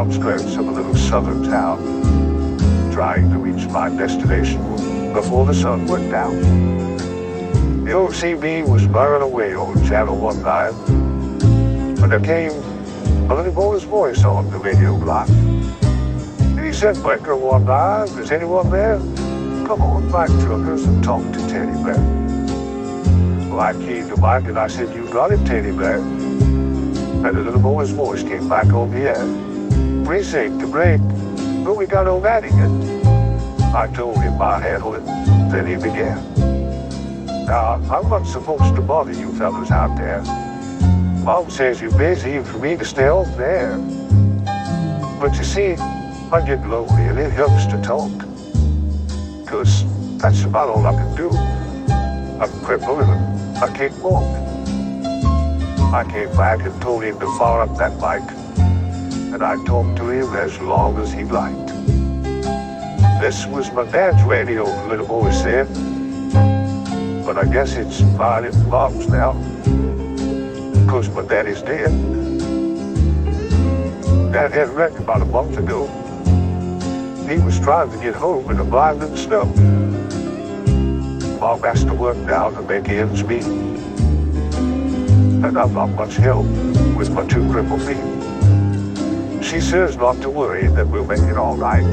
outskirts of a little southern town, trying to reach my destination before the sun went down. The old CB was burning away on Channel 19, when there came a little boy's voice on the radio block. He said, "Breaker 19, is anyone there? Come on back, truckers, and talk to Teddy Bear." Well, I came to Mike and I said, "You got it, Teddy Bear." And the little boy's voice came back on the air. "Precinct to break, but we got on that again." I told him I'd handle it. Then he began. "Now, I'm not supposed to bother you fellas out there. Mom says you're busy and for me to stay off there. But you see, I get lonely and it helps to talk. 'Cause that's about all I can do. I'm crippled and I can't walk." I came back and told him to fire up that mic, and I talked to him as long as he liked. "This was my dad's radio," the little boy said. "But I guess it's mine and Mom's now, 'cause my daddy's dead. Dad had a wreck about a month ago. He was trying to get home in the blinding snow. Mom has to work now to make ends meet. And I'm not much help with my two crippled feet. She says not to worry, that we'll make it all right.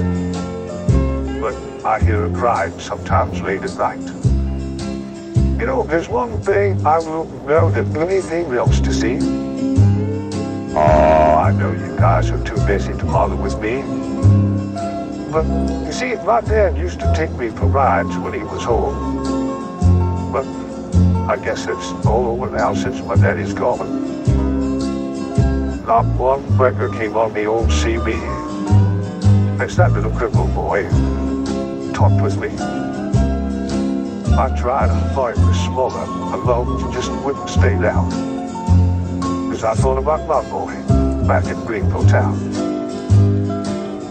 But I hear her crying sometimes late at night. You know, there's one thing I wouldn't know that anything else to see. Oh, I know you guys are too busy to bother with me. But you see, my dad used to take me for rides when he was home. But I guess it's all over now since my daddy's gone. Not one breaker came on the old CB. It's that little crippled boy talked with me. I tried hard to swallow, my lungs just wouldn't stay down. 'Cause I thought about my boy back in Greenville town.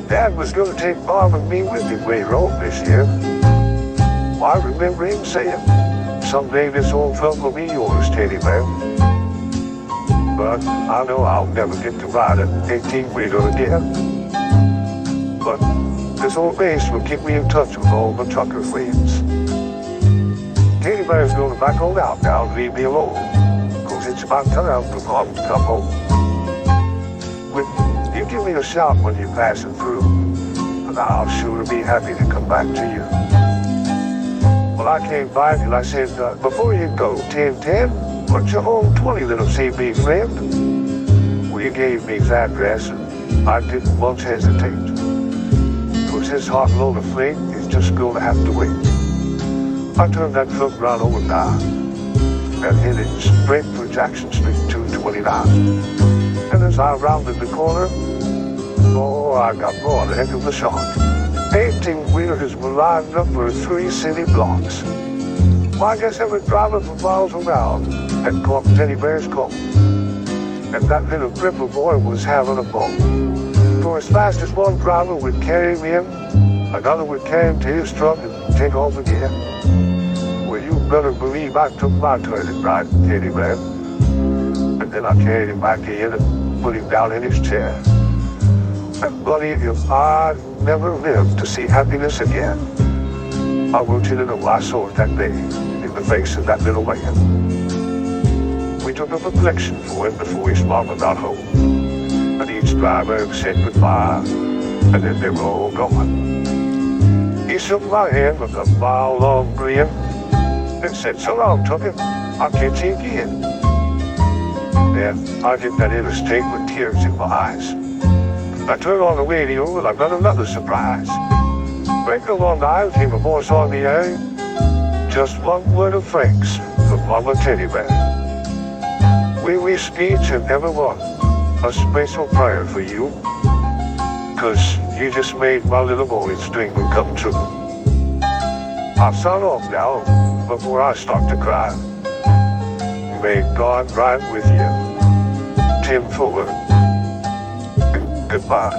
Dad was gonna take Mom and me with him way home this year. I remember him saying, "Someday this old truck will be yours, Teddy Bear." But I know I'll never get to ride an 18-wheeler again. But this old base will keep me in touch with all the trucker friends. Teddy Bear's going back on out now and leave me alone, 'cause it's about time for Mom to come home. But you give me a shout when you're passing through, and I'll sure be happy to come back to you. Well, I came back and I said, "Before you go, 1010, what's your old 20 little CB friend?" Well, he gave me his address and I didn't once hesitate. 'Cause his hot load of freight is just going to have to wait. I turned that truck right over now and headed straight for Jackson Street 229. And as I rounded the corner, oh, I got more than a heck of a shock. 18-wheelers were lined up for 3 city blocks. Well, I guess every driver for miles around had caught Teddy Bear's call. And that little crippled boy was having a ball. For as fast as one driver would carry him in, another would carry him to his truck and take off again. Well, you better believe I took my turn at riding Teddy Bear. And then I carried him back in and put him down in his chair. And buddy, if I never lived to see happiness again, I want you to know I saw it that day in the face of that little man. We took up a collection for him before his mama got home. And each driver said goodbye, and then they were all gone. He shook my hand with a mile-long grin and said, "So long, Tucker, I'll catch you again." Then I did that interstate with tears in my eyes. I turned on the radio and I got another surprise. Breaker 19 came a voice on the air. "Just one word of thanks from Mama Teddy Bear. We wish each and every one a special prayer for you, 'cause you just made my little boy's dream come true." I'll sign off now before I start to cry. May God ride with you. Tim Fuller. Goodbye.